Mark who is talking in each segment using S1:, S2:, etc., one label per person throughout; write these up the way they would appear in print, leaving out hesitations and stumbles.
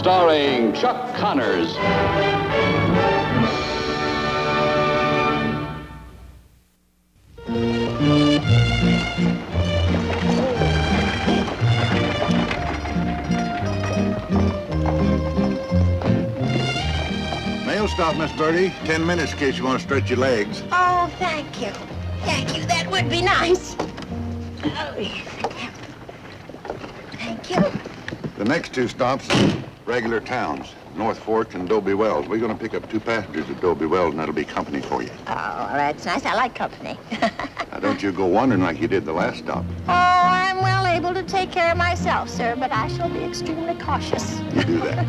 S1: starring Chuck Connors.
S2: Mail stop, Miss Birdie. 10 minutes in case you want to stretch your legs.
S3: Oh, thank you. Thank you. That would be nice. Oh, thank you.
S2: The next 2 stops, regular towns, North Fork and Dobie Wells. We're going to pick up 2 passengers at Dobie Wells, and that'll be company for you.
S3: Oh, well, that's nice. I like company.
S2: Now, don't you go wandering like you did the last stop.
S3: Oh, I'm well able to take care of myself, sir, but I shall be extremely cautious.
S2: You do that.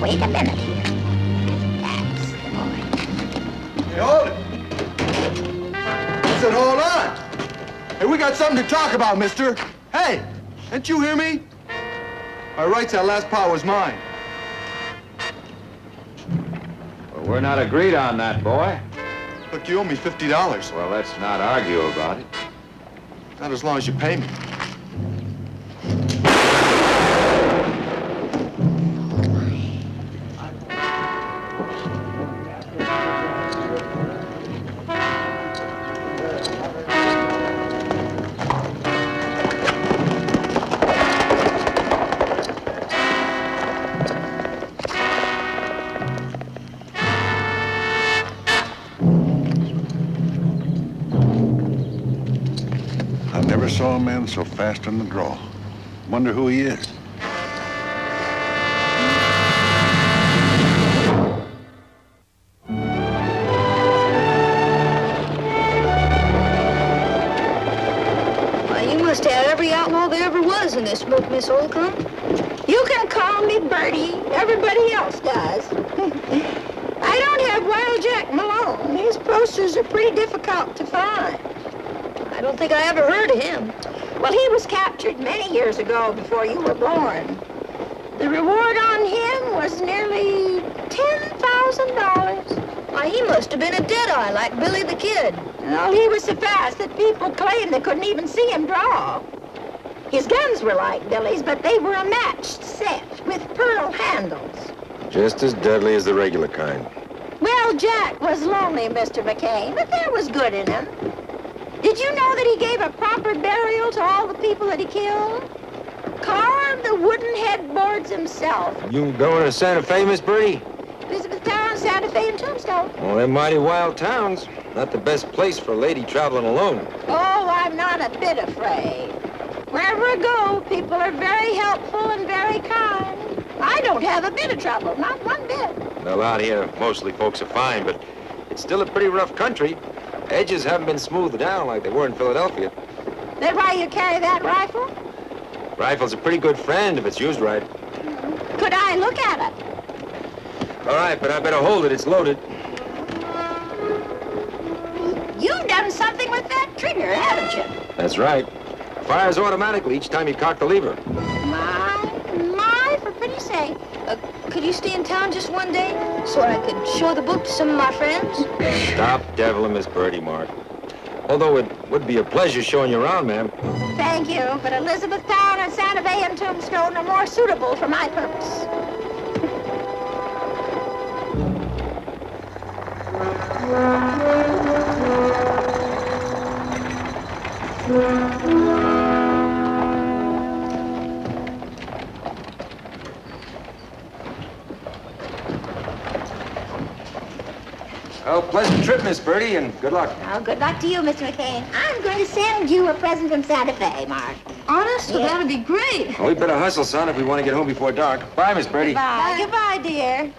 S3: Wait a minute here. That's the boy.
S4: Hey, hold it. I said, hold on. Hey, we got something to talk about, mister. Hey, didn't you hear me? By rights, that last pot was mine.
S5: Well, we're not agreed on that, boy.
S4: Look, you owe me $50.
S5: Well, let's not argue about it.
S4: Not as long as you pay me.
S2: Never saw a man so fast on the draw. Wonder who he is.
S6: Well, you must have every outlaw there ever was in this book, Miss Holcomb.
S3: You can call me Bertie. Everybody else does. I don't have Wild Jack Malone. His posters are pretty difficult to find.
S6: I don't think I ever heard of him.
S3: Well, he was captured many years ago before you were born. The reward on him was nearly $10,000.
S6: Why, he must have been a deadeye like Billy the Kid.
S3: Well, he was so fast that people claimed they couldn't even see him draw. His guns were like Billy's, but they were a matched set with pearl handles.
S7: Just as deadly as the regular kind.
S3: Well, Jack was lonely, Mr. McCain, but there was good in him. Did you know that he gave a proper burial to all the people that he killed? Carved the wooden headboards himself.
S7: You going to Santa Fe, Miss Birdie?
S3: Elizabethtown, Santa Fe, and Tombstone.
S7: Well, they're mighty wild towns. Not the best place for a lady traveling alone.
S3: Oh, I'm not a bit afraid. Wherever I go, people are very helpful and very kind. I don't have a bit of trouble, not one bit.
S7: Well, out here, mostly folks are fine, but it's still a pretty rough country. Edges haven't been smoothed down like they were in Philadelphia.
S3: That's why you carry that rifle?
S7: Rifle's a pretty good friend if it's used right.
S3: Could I look at it?
S7: All right, but I better hold it. It's loaded.
S3: You've done something with that trigger, haven't you?
S7: That's right. Fires automatically each time you cock the lever.
S3: My, for pity's sake.
S6: Could you stay in town just one day so I could show the book to some of my friends?
S7: Stop deviling, Miss Birdie, Mark. Although it would be a pleasure showing you around, ma'am.
S3: Thank you, but Elizabethtown and Santa Fe and Tombstone are more suitable for my purpose.
S7: Well, pleasant trip, Miss Birdie, and good luck.
S3: Oh, good luck to you, Mr. McCain. I'm going to send you a present from Santa Fe, Mark.
S6: Honest? Well,
S3: Yeah.
S6: that'd be great.
S7: Well, we better hustle, son, if we want to get home before dark. Bye, Miss Birdie.
S3: Bye. Goodbye, dear.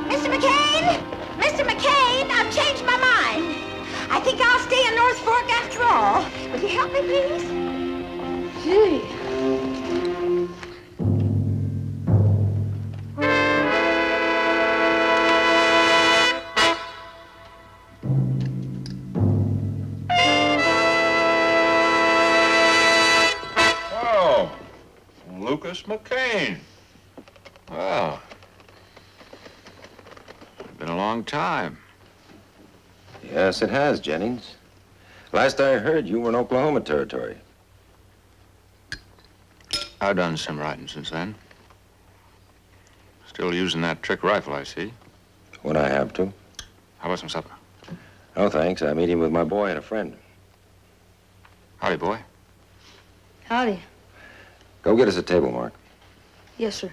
S3: Mr. McCain! Mr. McCain, I've changed my mind. I think I'll stay in North Fork after all. Would you help me, please?
S6: Gee.
S5: McCain. Well, it's been a long time.
S7: Yes, it has, Jennings. Last I heard, you were in Oklahoma territory.
S5: I've done some writing since then. Still using that trick rifle, I see.
S7: When I have to.
S5: How about some supper?
S7: Oh, thanks. I'm eating with my boy and a friend.
S5: Howdy, boy.
S6: Howdy.
S7: Go get us a table, Mark.
S6: Yes, sir.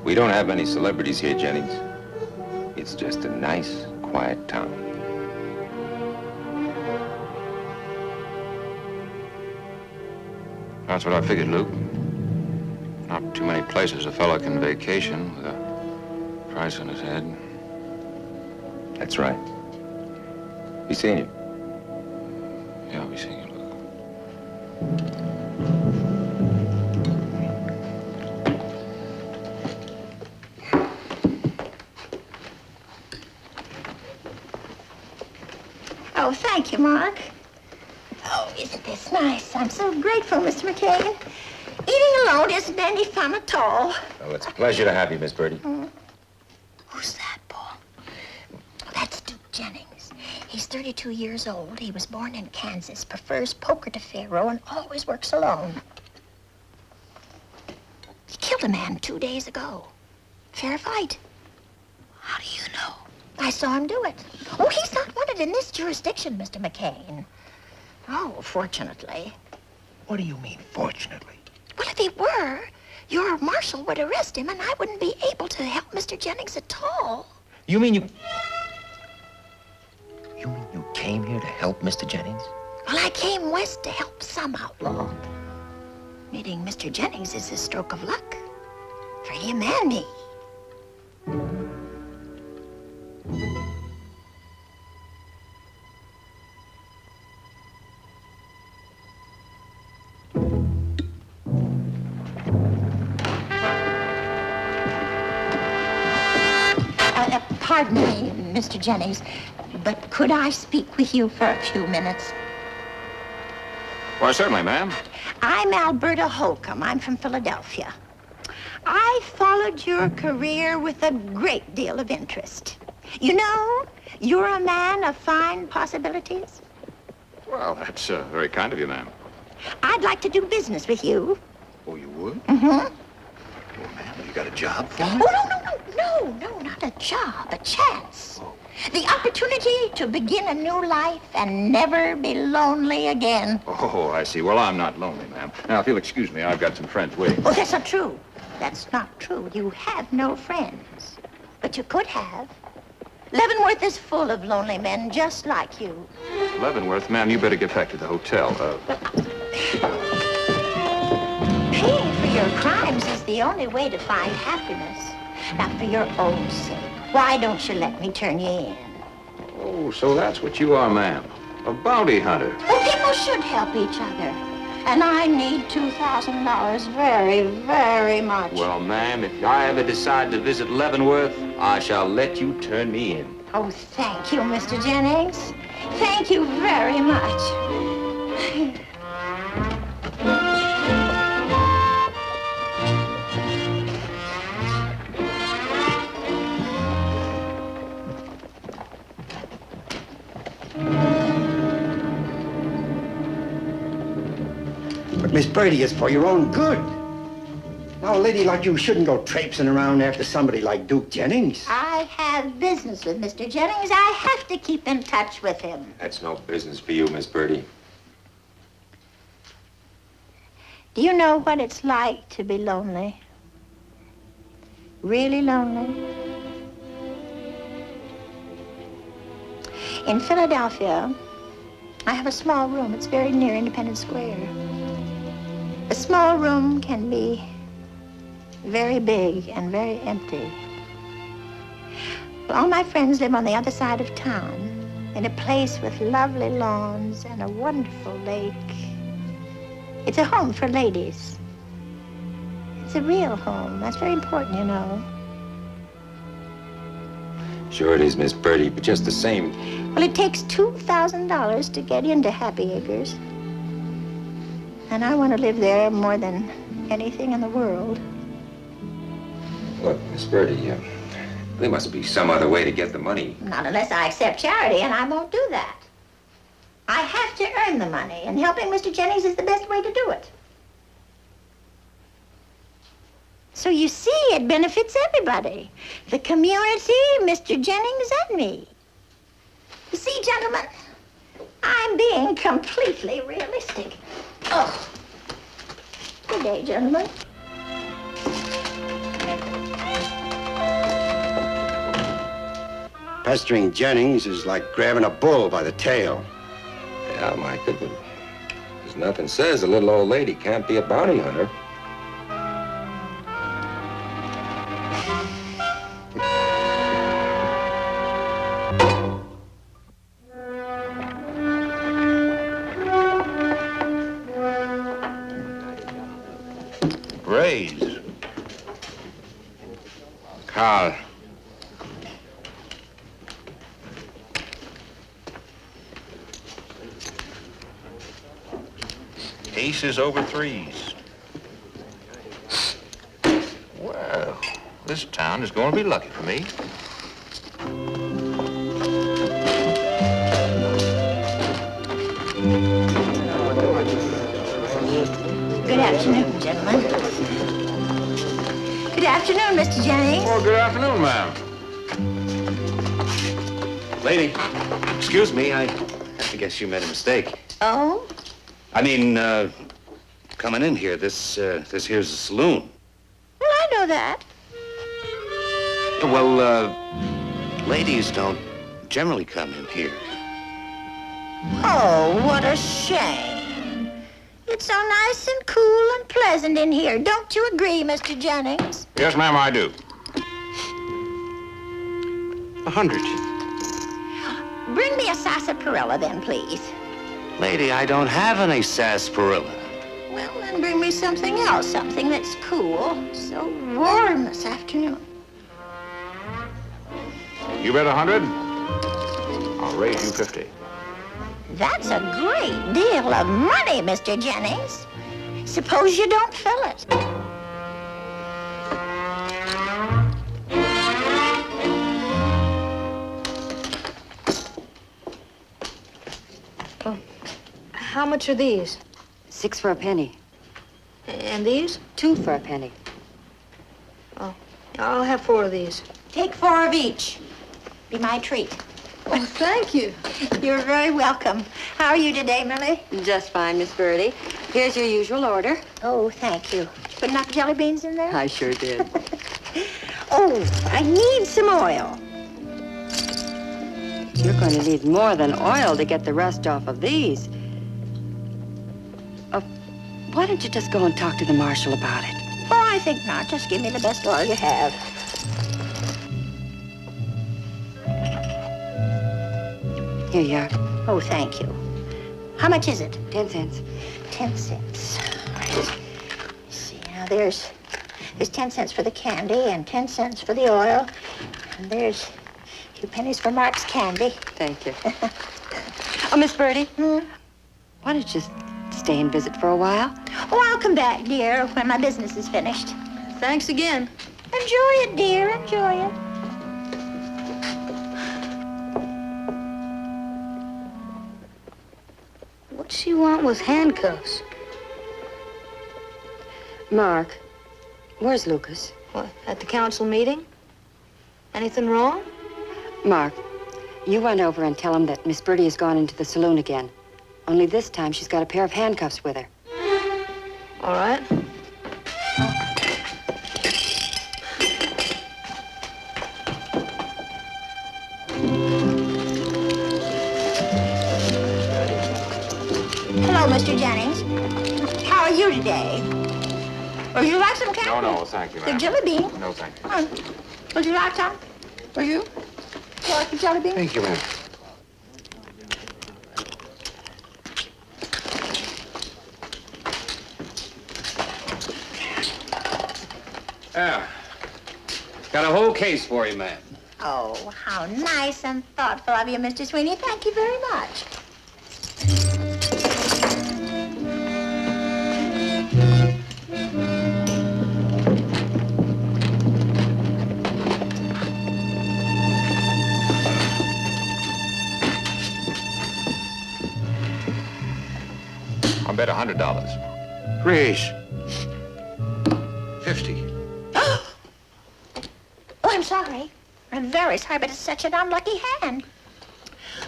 S7: We don't have many celebrities here, Jennings. It's just a nice, quiet town.
S5: That's what I figured, Luke. Not too many places a fellow can vacation with a price on his head.
S7: That's right. Be seeing you.
S5: Yeah, I'll be seeing you, Luke.
S3: Oh, thank you, Mark. Oh, isn't this nice? I'm so grateful, Mr. McCain. Eating alone isn't any fun at all.
S7: Well, it's a pleasure to have you, Miss Birdie.
S3: Who's that, Paul? That's Duke Jennings. He's 32 years old. He was born in Kansas, prefers poker to faro, and always works alone. He killed a man 2 days ago. Fair fight. How do you know? I saw him do it. Oh, he's not wanted in this jurisdiction, Mr. McCain. Oh, fortunately.
S8: What do you mean, fortunately?
S3: Well, if he were, your marshal would arrest him, and I wouldn't be able to help Mr. Jennings at all.
S8: You mean you came here to help Mr. Jennings?
S3: Well, I came west to help some outlaw. Meeting Mr. Jennings is a stroke of luck for him and me. Pardon me, Mr. Jennings, but could I speak with you for a few minutes?
S5: Why, certainly, ma'am.
S3: I'm Alberta Holcomb. I'm from Philadelphia. I followed your career with a great deal of interest. You know, you're a man of fine possibilities.
S5: Well, that's very kind of you, ma'am.
S3: I'd like to do business with you.
S8: Oh, you would?
S3: Mm-hmm.
S8: Well, ma'am, you got a job for me?
S3: Oh, no, not a job, a chance. The opportunity to begin a new life and never be lonely again.
S5: Oh, I see. Well, I'm not lonely, ma'am. Now, if you'll excuse me, I've got some friends waiting.
S3: Oh, that's not true. That's not true. You have no friends. But you could have. Leavenworth is full of lonely men just like you.
S5: Leavenworth, ma'am, you better get back to the hotel.
S3: Paying for your crimes is the only way to find happiness. Now, for your own sake, why don't you let me turn you in?
S5: Oh, so that's what you are, ma'am. A bounty hunter.
S3: Well, people should help each other. And I need $2,000 very, very much.
S5: Well, ma'am, if I ever decide to visit Leavenworth, I shall let you turn me in.
S3: Oh, thank you, Mr. Jennings. Thank you very much.
S8: But, Miss Birdie, it's for your own good. Now, a lady like you shouldn't go traipsing around after somebody like Duke Jennings.
S3: I have business with Mr. Jennings. I have to keep in touch with him.
S7: That's no business for you, Miss Birdie.
S3: Do you know what it's like to be lonely? Really lonely? In Philadelphia, I have a small room. It's very near Independence Square. A small room can be very big and very empty. All my friends live on the other side of town, in a place with lovely lawns and a wonderful lake. It's a home for ladies. It's a real home. That's very important, you know.
S7: Sure it is, Miss Birdie, but just the same.
S3: Well, it takes $2,000 to get into Happy Acres. And I want to live there more than anything in the world.
S7: Look, Miss Birdie, there must be some other way to get the money.
S3: Not unless I accept charity, and I won't do that. I have to earn the money, and helping Mr. Jennings is the best way to do it. So you see, it benefits everybody. The community, Mr. Jennings, and me. You see, gentlemen, I'm being completely realistic. Oh. Good day, gentlemen.
S8: Pestering Jennings is like grabbing a bull by the tail.
S7: Yeah, Micah, but there's nothing says a little old lady can't be a bounty hunter.
S5: Raise. Carl. Aces over threes. Well, this town is going to be lucky for me.
S3: Good afternoon, gentlemen. Good afternoon, Mr. Jennings.
S5: Oh, good afternoon, ma'am.
S9: Lady, excuse me, I guess you made a mistake.
S3: Oh?
S9: I mean, coming in here, this here's a saloon.
S3: Well, I know that.
S9: Well, ladies don't generally come in here.
S3: Oh, what a shame. It's so nice and cool and pleasant in here. Don't you agree, Mr. Jennings?
S5: Yes, ma'am, I do.
S9: 100.
S3: Bring me a sarsaparilla, then, please.
S9: Lady, I don't have any sarsaparilla.
S3: Well, then bring me something else, something that's cool. So warm this afternoon.
S5: You bet 100. I'll raise you 50.
S3: That's a great deal of money, Mr. Jennings. Suppose you don't fill it.
S6: Oh, how much are these?
S10: 6 for a penny.
S6: And these?
S10: 2 for a penny.
S6: Oh, I'll have 4 of these.
S3: Take 4 of each. Be my treat.
S6: Oh, thank you.
S3: You're very welcome. How are you today, Millie?
S10: Just fine, Miss Birdie. Here's your usual order.
S3: Oh, thank you. Put enough jelly beans in there?
S10: I sure did.
S3: Oh, I need some oil.
S10: You're going to need more than oil to get the rust off of these. Why don't you just go and talk to the marshal about it?
S3: Oh, I think not. Just give me the best oil you have.
S10: Here you are.
S3: Oh, thank you. How much is it?
S10: 10 cents.
S3: 10 cents. All right. Let's see, now there's 10 cents for the candy and 10 cents for the oil. And there's a few pennies for Mark's candy.
S10: Thank you. Oh, Miss Birdie. Why don't you just stay and visit for a while?
S3: Oh, I'll come back, dear, when my business is finished.
S6: Thanks again.
S3: Enjoy it, dear. Enjoy it.
S6: What's she want with handcuffs?
S10: Mark, where's Lucas?
S6: What, at the council meeting? Anything wrong?
S10: Mark, you run over and tell him that Miss Birdie has gone into the saloon again. Only this time she's got a pair of handcuffs with her.
S6: All right.
S3: Hello, Mr. Jennings. How are you today? Would you like some candy?
S5: No, thank you,
S3: The
S5: ma'am.
S3: jelly bean?
S5: No, thank you.
S3: Would you like some? Would you? Would you like the jelly bean?
S5: Thank you, ma'am.
S9: Yeah. Got a whole case for you, man.
S3: Oh, how nice and thoughtful of you, Mr. Sweeney. Thank you very much.
S5: I'll bet $100.
S8: Grace. 50.
S3: Oh, I'm sorry. I'm very sorry, but it's such an unlucky hand.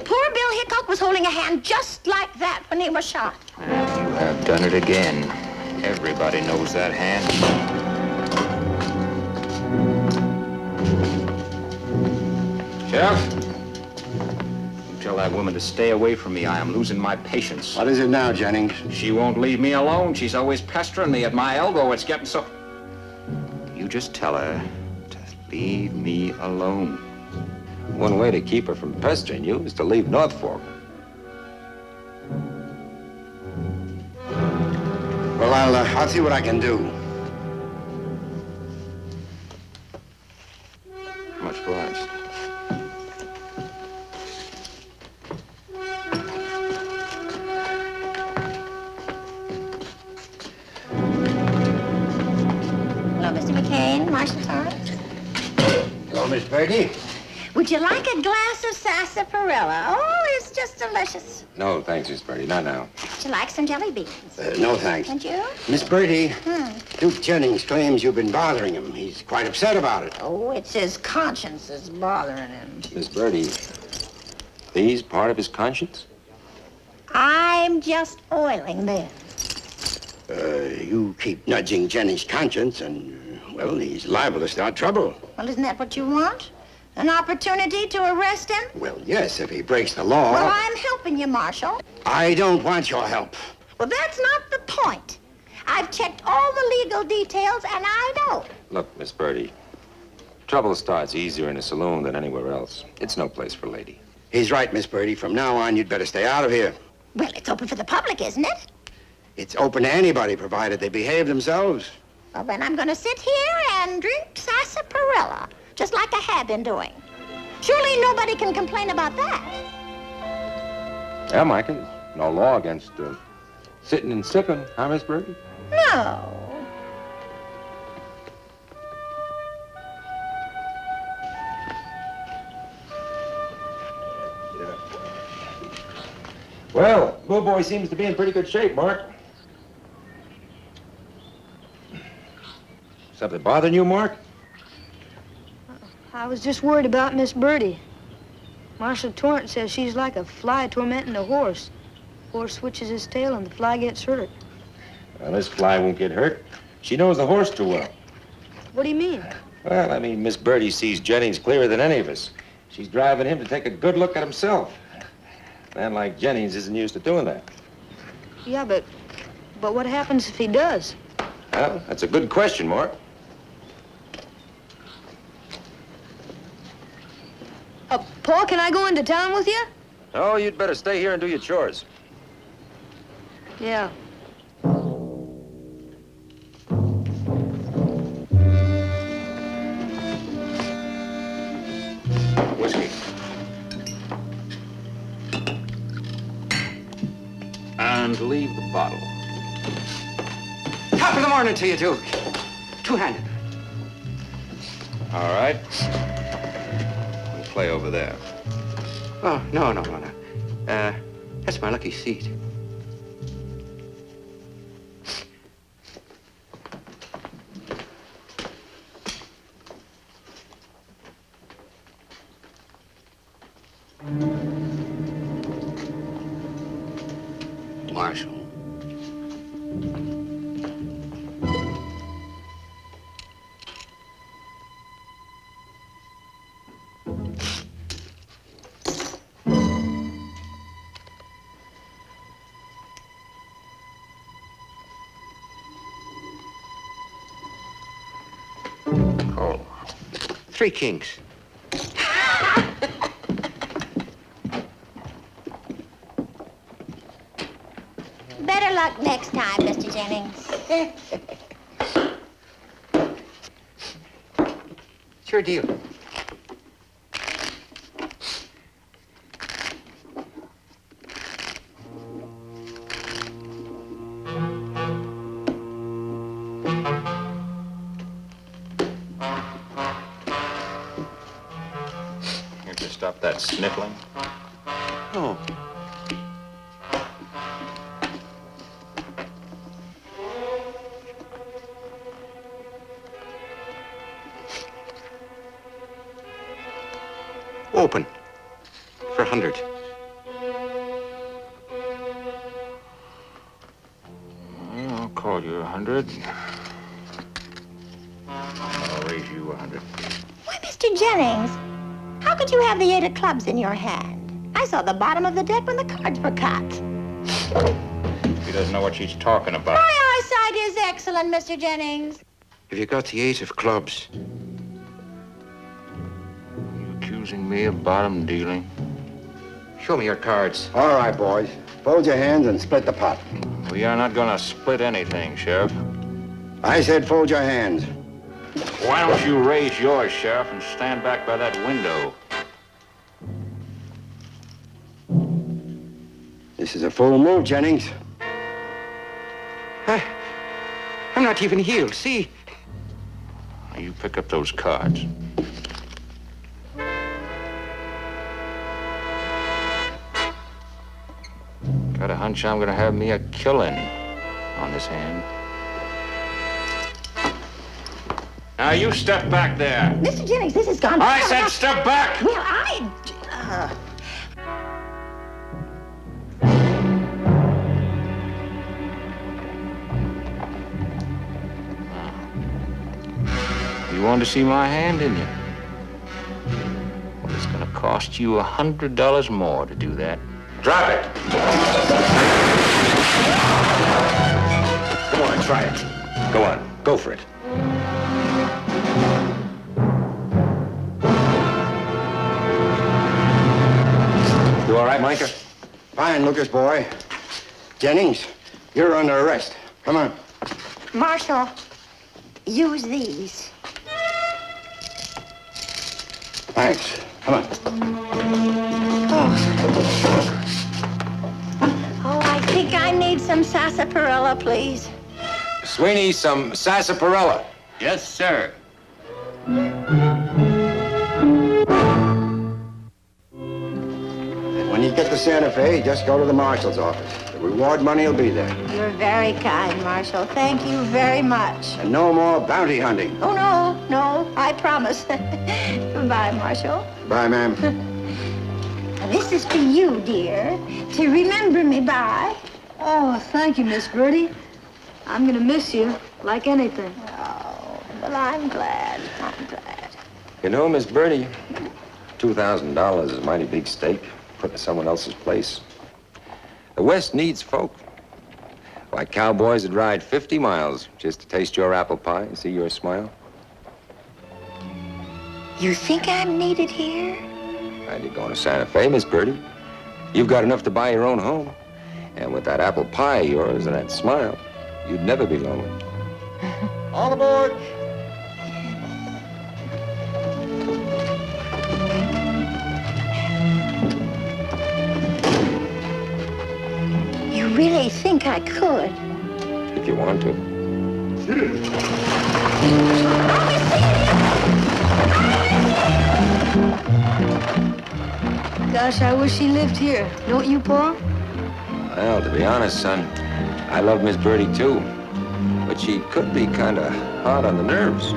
S3: Poor Bill Hickok was holding a hand just like that when he was shot.
S5: You have done it again. Everybody knows that hand.
S9: Sheriff? You tell that woman to stay away from me. I am losing my patience.
S8: What is it now, Jennings?
S9: She won't leave me alone. She's always pestering me at my elbow. It's getting so... You just tell her to leave me alone.
S7: One way to keep her from pestering you is to leave North Fork.
S8: Well, I'll see what I can do.
S5: Much obliged.
S3: Hello, Mr. McCain, Marshal Torrance.
S8: Hello, Miss Brady.
S3: Would you like a glass of sarsaparilla? Oh, it's just delicious.
S7: No, thanks, Miss Birdie. Not now.
S3: Would you like some jelly beans?
S8: No, thanks.
S3: And you?
S8: Miss Brady, Duke Jennings claims you've been bothering him. He's quite upset about it.
S3: Oh, it's his conscience that's bothering him.
S7: Miss Birdie, these part of his conscience?
S3: I'm just oiling them.
S8: You keep nudging Jennings' conscience, and, well, he's liable to start trouble.
S3: Well, isn't that what you want? An opportunity to arrest him?
S8: Well, yes, if he breaks the law.
S3: Well, I'm helping you, Marshal.
S8: I don't want your help.
S3: Well, that's not the point. I've checked all the legal details, and I know.
S7: Look, Miss Birdie, trouble starts easier in a saloon than anywhere else. It's no place for a lady.
S8: He's right, Miss Birdie. From now on, you'd better stay out of here.
S3: Well, it's open for the public, isn't it?
S8: It's open to anybody, provided they behave themselves.
S3: Well, then I'm going to sit here and drink sarsaparilla, just like I have been doing. Surely nobody can complain about that.
S7: Yeah, Micah, no law against sitting and sipping, huh, Miss Birdie?
S3: No.
S7: Well, Bull Boy seems to be in pretty good shape, Mark. Something bothering you, Mark?
S6: I was just worried about Miss Birdie. Marshal Torrance says she's like a fly tormenting a horse. Horse switches his tail and the fly gets hurt.
S7: Well, this fly won't get hurt. She knows the horse too well.
S6: What do you mean?
S7: Well, I mean, Miss Birdie sees Jennings clearer than any of us. She's driving him to take a good look at himself. A man like Jennings isn't used to doing that.
S6: Yeah, but what happens if he does?
S7: Well, that's a good question, Mark.
S6: Paul, can I go into town with you?
S7: Oh, you'd better stay here and do your chores.
S6: Yeah.
S5: Whiskey. And leave the bottle.
S8: Top of the morning to you, Duke. Two-handed.
S5: All right. We'll play over there.
S8: Oh, no. That's my lucky seat. Marshal.
S5: Call.
S8: 3 kings.
S3: Better luck next time, Mr. Jennings.
S8: It's your deal.
S5: stop that sniffling?
S8: Oh.
S11: Open. For 100.
S5: I'll call you 100. I'll raise you 100.
S3: Why, Mr. Jennings, how could you have the 8 of clubs in your hand? I saw the bottom of the deck when the cards were cut.
S5: She doesn't know what she's talking about.
S3: My eyesight is excellent, Mr. Jennings.
S11: Have you got the 8 of clubs?
S5: You accusing me of bottom dealing?
S11: Show me your cards.
S8: All right, boys. Fold your hands and split the pot.
S5: We are not going to split anything, Sheriff.
S8: I said fold your hands.
S5: Why don't you raise yours, Sheriff, and stand back by that window?
S8: This is a full mood, Jennings.
S11: I'm not even healed, see?
S5: Now, you pick up those cards. Got a hunch I'm gonna have me a killing on this hand. Now, you step back there.
S3: Mr. Jennings, this has gone...
S5: I said step back!
S3: Well,
S5: You wanted to see my hand, didn't you? Well, it's gonna cost you $100 more to do that.
S7: Drop it. Come on, try it. Go on, go for it. You all right, Micah?
S8: Fine, Lucas, boy. Jennings, you're under arrest. Come on.
S3: Marshal, use these.
S8: Thanks. Come on.
S3: Oh, I think I need some sarsaparilla, please.
S7: Sweeney, some sarsaparilla.
S9: Yes, sir.
S8: When you get to Santa Fe, just go to the marshal's office. The reward money will be there.
S3: You're very kind, Marshal. Thank you very much.
S8: And no more bounty hunting.
S3: Oh, no, I promise. Goodbye, Marshal.
S8: Bye, ma'am.
S3: This is for you, dear, to remember me by.
S6: Oh, thank you, Miss Birdie. I'm gonna miss you like anything.
S3: Oh, well, I'm glad.
S7: You know, Miss Birdie, $2,000 is a mighty big stake, put in someone else's place. The West needs folk. Like cowboys that ride 50 miles just to taste your apple pie and see your smile.
S3: You think I'm needed here?
S7: And you're going to Santa Fe, Miss Birdie. You've got enough to buy your own home. And with that apple pie of yours and that smile, you'd never be lonely.
S4: All aboard!
S3: You really think I could?
S7: If you want to.
S6: Gosh, I wish she lived here. Don't you, Pa?
S7: Well, to be honest, son, I love Miss Birdie too. But she could be kind of hard on the nerves.